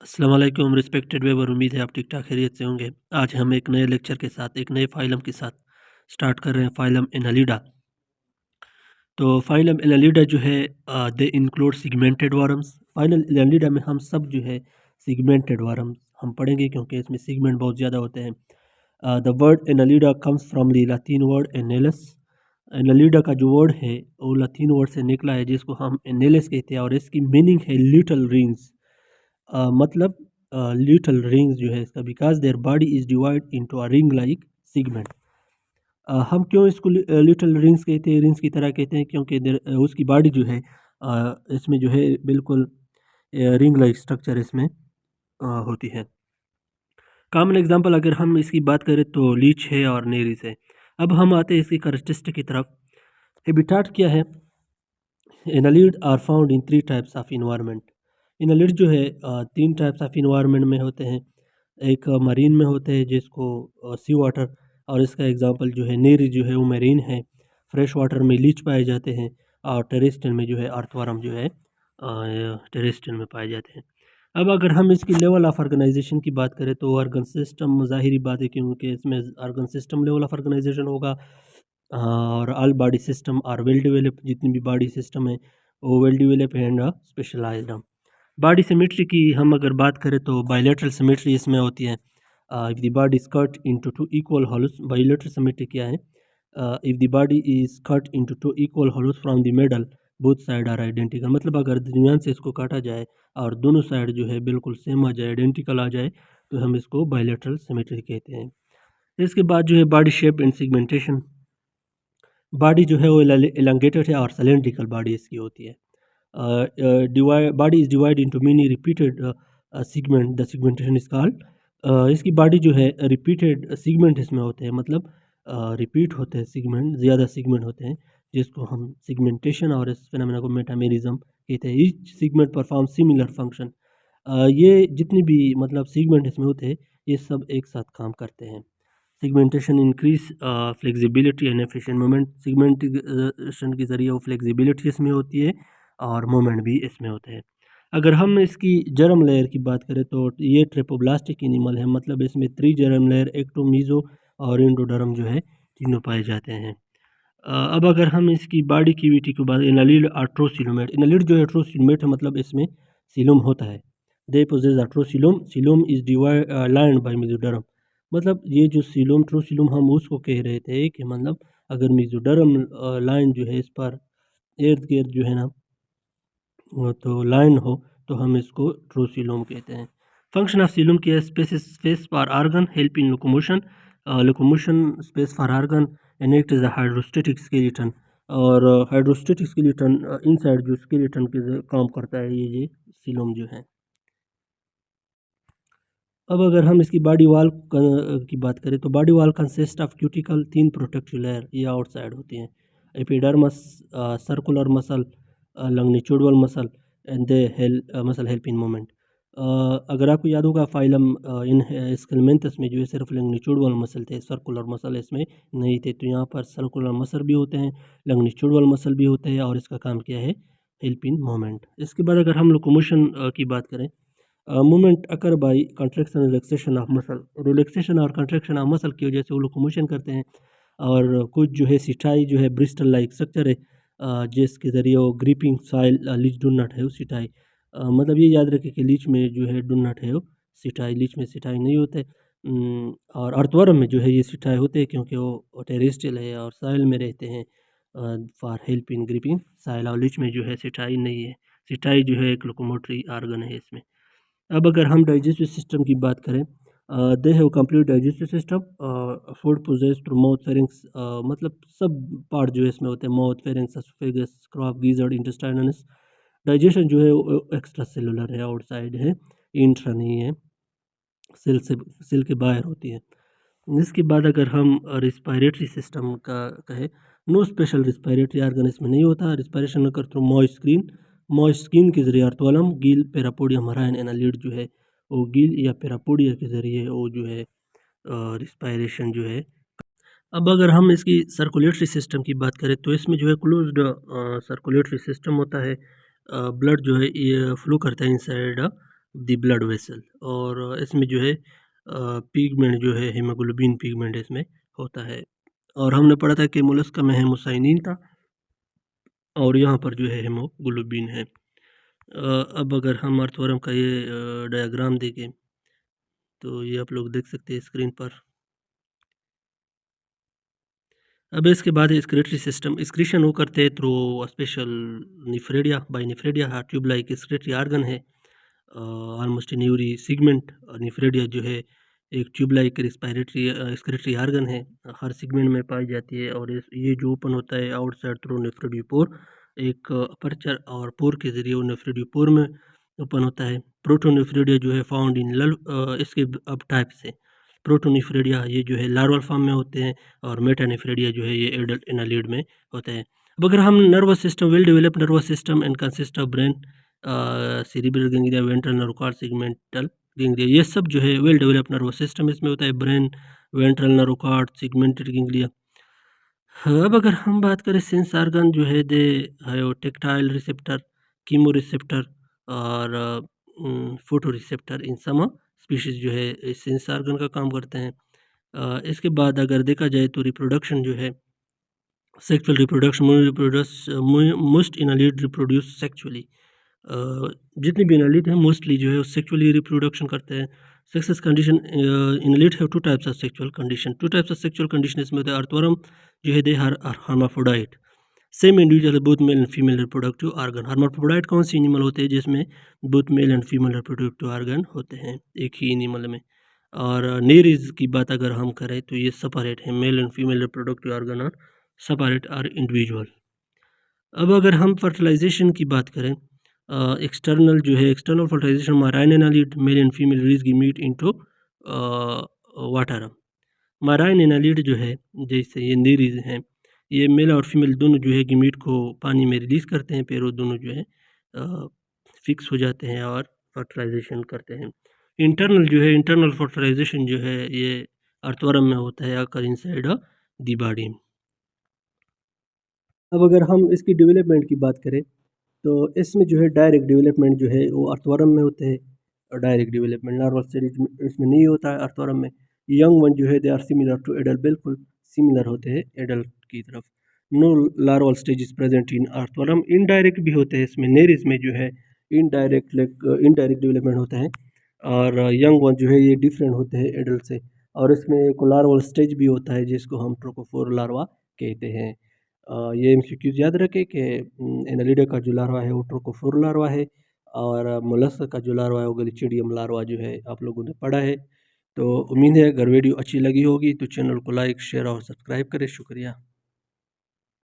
अस्सलाम वालेकुम respected viewer, उम्मीद है आप ठीक ठाक खैरियत से होंगे। आज हम एक नए लेक्चर के साथ एक नए फाइलम के साथ स्टार्ट कर रहे हैं, फाइलम एनालिडा। तो फाइलम एनालिडा जो है they include segmented worms. Phylum Annelida में हम सब जो है सिगमेंटेड वर्म्स हम पढ़ेंगे क्योंकि इसमें सिगमेंट बहुत ज़्यादा होते हैं। The word Annelida comes from the Latin word annulus. Annelida का जो वर्ड है वो लैटिन वर्ड से निकला है जिसको हम एनेलस कहते हैं और इसकी मीनिंग है लिटिल रिंग्स। मतलब लिटिल रिंग्स जो है इसका, because their body is divide into a ring like segment. हम क्यों इसको लिटिल रिंग्स कहते हैं, रिंग्स की तरह कहते हैं, क्योंकि उसकी बॉडी जो है इसमें जो है बिल्कुल रिंग लाइक स्ट्रक्चर इसमें होती है। कॉमन एग्जांपल अगर हम इसकी बात करें तो लीच है और नेरिस है। अब हम आते हैं इसकी कैरेक्टरिस्टिक की तरफ। हैबिटाट क्या है? Annelid are found in 3 types of environment. Annelid जो है 3 टाइप्स ऑफ इन्वायरमेंट में होते हैं। एक मरीन में होते हैं जिसको सी वाटर, और इसका एग्जांपल जो है नीर जो है वो मरीन है। फ्रेश वाटर में लीच पाए जाते हैं और टेरेस्ट्रियल में जो है अर्थवर्म जो है टेरेस्ट्रियल में पाए जाते हैं। अब अगर हम इसकी लेवल ऑफ ऑर्गेनाइजेशन की बात करें तो ऑर्गन सिस्टम ज़ाहिरी बात है क्योंकि इसमें organ system level of organisation होगा। और ऑल बॉडी सिस्टम और वेल डेवलप, जितनी भी बॉडी सिस्टम है वो well develop and specialised. Body symmetry की हम अगर बात करें तो बायलैटरल सिमेट्री इसमें होती है। If the body is cut into two equal halves, bilateral symmetry क्या है? If the body is cut into two equal halves from the middle, both side are identical. मतलब अगर दरमियान से इसको काटा जाए और दोनों साइड जो है बिल्कुल सेम आ जाए, आइडेंटिकल आ जाए, तो हम इसको बायलैटरल सिमेट्री कहते हैं। इसके बाद जो है body shape and segmentation. Body जो है वो एलंगेटेड है और सिलेंड्रिकल बॉडी इसकी होती है। Body is divide into many repeated segment, the segmentation is called. इसकी बॉडी जो है रिपीटेड सेगमेंट इसमें होते हैं, मतलब रिपीट होते हैं सेगमेंट, ज़्यादा सेगमेंट होते हैं जिसको हम सेगमेंटेशन और इस फिनोमेना को मेटामेरिज्म कहते हैं। Each segment perform similar function. ये जितनी भी मतलब सेगमेंट इसमें होते हैं ये सब एक साथ काम करते हैं। Segmentation increase flexibility and efficient movement. Segmentation के ज़रिए वो फ्लेक्सिबिलिटी इसमें होती है और मूवमेंट भी इसमें होते हैं। अगर हम इसकी जर्म लेयर की बात करें तो ये ट्रिपोब्लास्टिक एनिमल है, मतलब इसमें 3 जर्म लेयर, एक्टोमीजो और एंडोडर्म जो है तीनों पाए जाते हैं। अब अगर हम इसकी बॉडी कैविटी की बात, एनालिड आर्ट्रोसिलोमेट। एनालिड जो है आर्ट्रोसिलोमेट है, मतलब इसमें सिलोम होता है। दे पोजेस आर्ट्रोसिलोम, coelom is divide lined by mesoderm. मतलब ये जो सिलोम ट्रोसिलोम हम उसको कह रहे थे कि मतलब अगर मेसोडर्म लाइन जो है इस पर इर्द गिर्द जो है ना वो तो लाइन हो तो हम इसको ट्रोसिलोम कहते हैं। फंक्शन ऑफ सिलोम की space for organ, help in locomotion, locomotion space for organ, and it is a hydrostatic skeleton. और हाइड्रोस्टेटिक स्केलेटन इनसाइड जो स्केलेटन के काम करता है ये सिलोम जो है। अब अगर हम इसकी बॉडी वॉल की बात करें तो body wall consist of cuticle, 3 protective layer ये आउटसाइड होती हैं। Epidermis, circular muscle, longitudinal muscle, and they muscle help in movement. अगर आपको याद होगा फाइलम इन स्केलमेंथस में जो है सिर्फ लंगनिट्यूडल मसल थे, सर्कुलर मसल इसमें नहीं थे। तो यहाँ पर सर्कुलर मसल भी होते हैं, लंगनिट्यूडल मसल भी होते हैं और इसका काम क्या है? Help in movement. इसके बाद अगर हम लोकोमोशन की बात करें, movement occur by contraction relaxation of muscle. Relaxation और कंट्रैक्शन ऑफ मसल की वजह से वो लोकोमोशन करते हैं। और कुछ जो है सिटाई जो है ब्रिस्टल लाइक स्ट्रक्चर है जिसके ज़रिए वो ग्रिपिंग सॉइल, लीच डू नट है वो सिटाई। मतलब ये याद रखें कि लीच में जो है डू नट है वो सिटाई, लीच में सिटाई नहीं होते। और अर्थवर्म में जो है ये सिटाई होते हैं क्योंकि वो टेरेस्ट्रियल है और सॉइल में रहते हैं for help in gripping soil. और लीच में जो है सिटाई नहीं है। सिटाई जो है एक लोकोमोटरी आर्गन है इसमें। अब अगर हम डाइजेस्टिव सिस्टम की बात करें, they have complete digestive system, food process through mouth pharynx. मतलब सब पार्ट जो है इसमें होते हैं, mouth pharynx, oesophagus, crop, gizzard, intestines. Digestion जो है वो एक्स्ट्रा सेलुलर है, आउटसाइड है, इंट्रा नहीं है, सेल के बाहर होती है। इसके बाद अगर हम रिस्पायरेटरी सिस्टम का कहें, नो स्पेशल रिस्पायरेटरी ऑर्गन इसमें नहीं होता। रिस्पायरेशन अगर थ्रू मॉइस्ट स्किन के जरिए अर्थवलम, गील, पेरापोडियम, हराइन एनालिड जो है वो गील या पेरापोडिया के ज़रिए वो जो है रिस्पायरेशन जो है। अब अगर हम इसकी सर्कुलेटरी सिस्टम की बात करें तो इसमें जो है क्लोज्ड सर्कुलेटरी सिस्टम होता है। ब्लड जो है ये फ्लो करता है इनसाइड द ब्लड वेसल, और इसमें जो है पिगमेंट जो है हीमोग्लोबिन पिगमेंट इसमें होता है। और हमने पढ़ा था कि मोलस्का में हेमोसाइनिन था और यहाँ पर जो है हीमोग्लोबिन है। अब अगर हम अर्थवर्म का ये डायग्राम देखें तो ये आप लोग देख सकते हैं स्क्रीन पर। अब इसके बाद एक्सक्रीटरी सिस्टम, एक्सक्रीशन वो करते हैं through special nephridia, by nephridia tube like excretory organ है almost in every segment. Nephridia जो है एक tube like respiratory excretory organ है, हर सेगमेंट में पाई जाती है। और ये जो ओपन होता है आउटसाइड थ्रू नेफ्रोडियो पोर, एक अपर्चर और पोर के जरिए वो नेफ्रोडियो पोर में ओपन होता है। प्रोटोनिफ्रेडिया जो है फाउंड इन इसके अब टाइप से प्रोटोनिफ्रेडिया ये जो है लार्वल फॉर्म में होते हैं और मेटानिफ्रेडिया जो है ये एडल्ट एनालिड में होते हैं। अब अगर हम nervous system, well developed nervous system and consist of brain, cerebral ganglia, ventral nerve cord, segmental ganglia, ये सब जो है वेल डेवलप्ड नर्वस सिस्टम इसमें होता है। Brain, ventral nerve cord, segmented ganglia. अब अगर हम बात करें सेंस ऑर्गन जो है दे है टेक्टाइल रिसेप्टर, कीमो रिसेप्टर और फोटो रिसेप्टर, इन सम स्पीशीज जो है सेंस ऑर्गन का काम करते हैं। इसके बाद अगर देखा जाए तो रिप्रोडक्शन जो है sexual reproduction, most annelid reproduce sexually. जितने भी इनलीड हैं मोस्टली जो है वो सेक्सुअली रिप्रोडक्शन करते हैं। सक्सेस कंडीशन, इनलीड है two types of sexual condition, two types of sexual condition इसमें होता है। अर्थवर्म जो है they are hermaphrodite, same individual both male and female reproductive organ. Hermaphrodite कौन सी एनिमल होते हैं जिसमें both male and female reproductive organ होते हैं एक ही एनिमल में। और नेरीज की बात अगर हम करें तो ये सेपरेट है, mail and female reproductive organ और सेपरेट और इंडिविजुअल। अब अगर हम फर्टिलाइजेशन की बात करें, एक्सटर्नल जो है external fertilization marine annelid, male and female release meet into water. Marine annelid जो है जैसे ये नीरीज हैं, ये मेल और फीमेल दोनों जो है गिमीट को पानी में रिलीज करते हैं, फिर वो दोनों जो है फिक्स हो जाते हैं और फर्टिलाइजेशन करते हैं। इंटरनल जो है इंटरनल फर्टिलाइजेशन जो है ये अर्थवर्म में होता है आकर इनसाइड द बॉडी। अब अगर हम इसकी डेवलपमेंट की बात करें तो इसमें जो है डायरेक्ट डेवलपमेंट जो है वो अर्थवर्म में होते हैं, और डायरेक्ट डेवलपमेंट लार्वल स्टेज में इसमें नहीं होता है अर्थवर्म में। यंग वन जो है they are similar to adult, बिल्कुल सिमिलर होते हैं एडल्ट की तरफ। No larval stage is present in earthworm, indirect भी होते हैं इसमें। नेरिस में जो है इनडायरेक्ट इनडायरेक्ट डेवलपमेंट होता है, और यंग वन जो है ये डिफरेंट होते हैं एडल्ट से। और इसमें एक लार्वल स्टेज भी होता है जिसको हम ट्रोकोफोर लार्वा कहते हैं। ये एमसीक्यूज याद रखें कि एनालिडा का जो लार्वा है वो ट्रोकोफोर लार्वा है, और मोलस्क का जो लार्वा है वो गलिचिडियम लार्वा जो है आप लोगों ने पढ़ा है। तो उम्मीद है अगर वीडियो अच्छी लगी होगी तो चैनल को लाइक, शेयर और सब्सक्राइब करें। शुक्रिया।